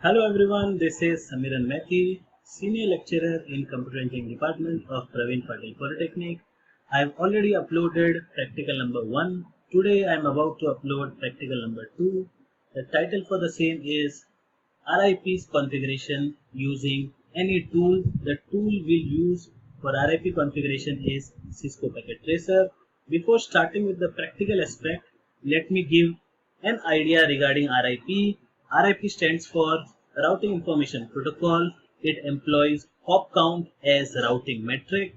Hello everyone, this is Samiran Mathi, Senior Lecturer in Computer Engineering Department of Praveen Patil Polytechnic. I have already uploaded practical number 1. Today I am about to upload practical number 2. The title for the same is RIP's configuration using any tool. The tool we'll use for RIP configuration is Cisco Packet Tracer. Before starting with the practical aspect, let me give an idea regarding RIP. RIP stands for Routing Information Protocol. It employs hop count as routing metric.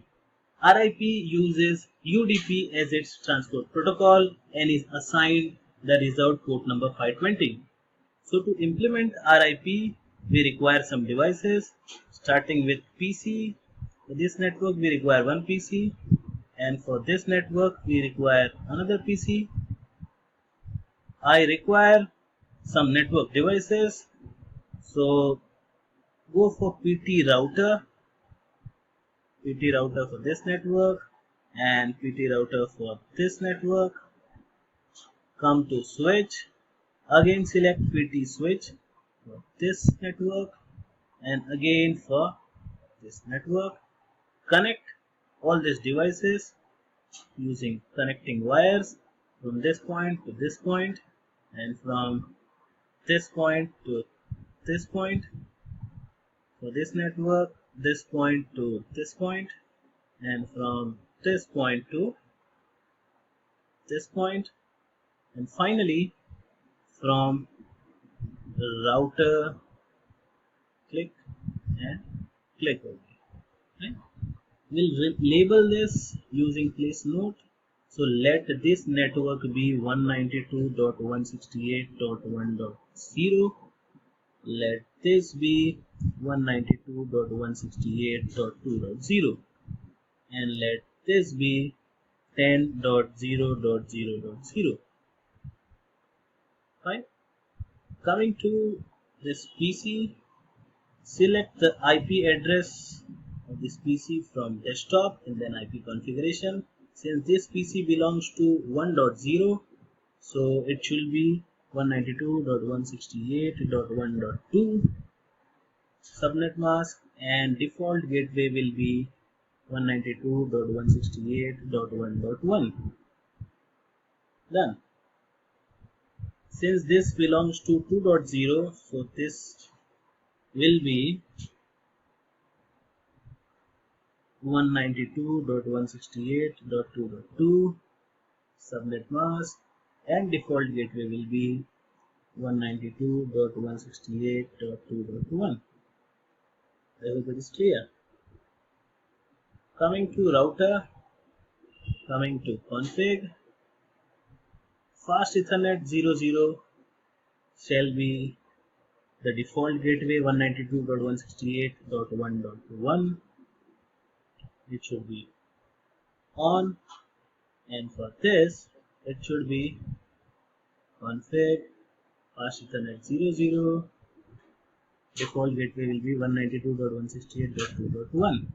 RIP uses UDP as its transport protocol and is assigned the reserved port number 520. So to implement RIP, we require some devices starting with PC. For this network, we require one PC, and for this network, we require another PC. I require some network devices, so go for PT router for this network, and PT router for this network. Come to switch, again select PT switch for this network, and again for this network. Connect all these devices using connecting wires from this point to this point, and from this point to this point. For this network, this point to this point, and from this point to this point, and finally from the router, click and click OK. Right? We'll label this using place note. So let this network be 192.168.1.0. Let this be 192.168.2.0, and let this be 10.0.0.0. Fine. Coming to this PC, select the IP address of this PC from desktop and then IP configuration. Since this PC belongs to 1.0, so it should be 192.168.1.2 subnet mask, and default gateway will be 192.168.1.1. Done. Since this belongs to 2.0, so this will be 192.168.2.2 subnet mask, and default gateway will be 192.168.2.1. I hope it is clear. Coming to router, coming to config, fast Ethernet 00 shall be the default gateway 192.168.1.1. It should be on, and for this it should be config fast Ethernet 00. Default gateway will be 192.168.2.1.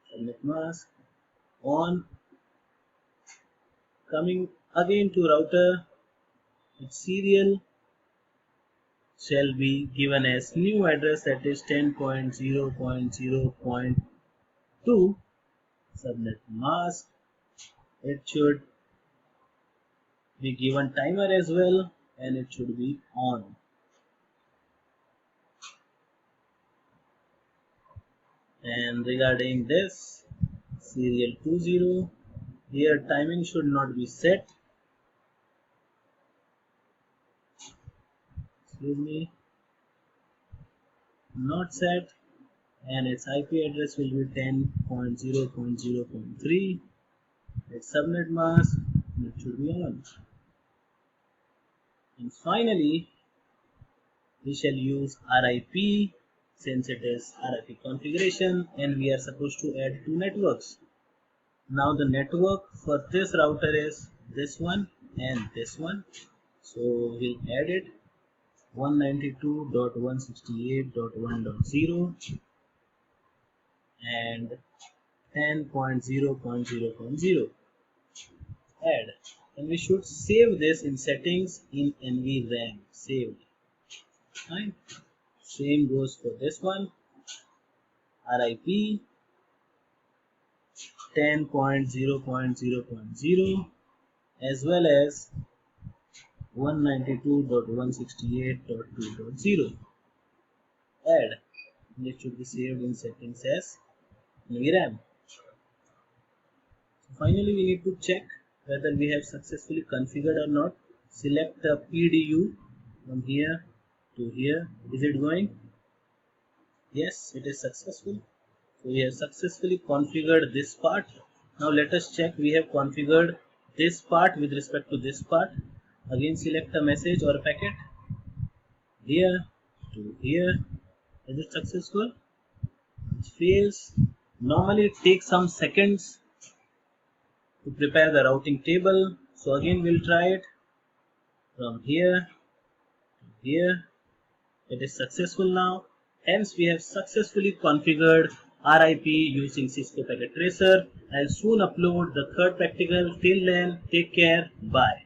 Subnet mask on. Coming again to router, its serial shall be given as new address, that is 10.0.0.2 subnet mask. It should be given timer as well, and it should be on. And regarding this serial 20, here timing should not be set. Excuse me, not set, and its IP address will be 10.0.0.3. Its subnet mask, it should be on. And finally, we shall use RIP, since it is RIP configuration and we are supposed to add two networks. Now the network for this router is this one and this one, so we'll add it 192.168.1.0 and 10.0.0.0. Add, and we should save this in settings in NVRAM. Saved. Fine. Same goes for this one. RIP 10.0.0.0 as well as 192.168.2.0. Add. This should be saved in settings as NVRAM. So finally, we need to check whether we have successfully configured or not. Select the PDU from here to here. Is it going? Yes, it is successful. So we have successfully configured this part. Now let us check we have configured this part with respect to this part. Again select a message or a packet here to here. Is it successful? It fails. Normally it takes some seconds to prepare the routing table. So again we'll try it from here to here. It is successful now. Hence we have successfully configured RIP using Cisco Packet Tracer. I'll soon upload the third practical. Till then, take care. Bye.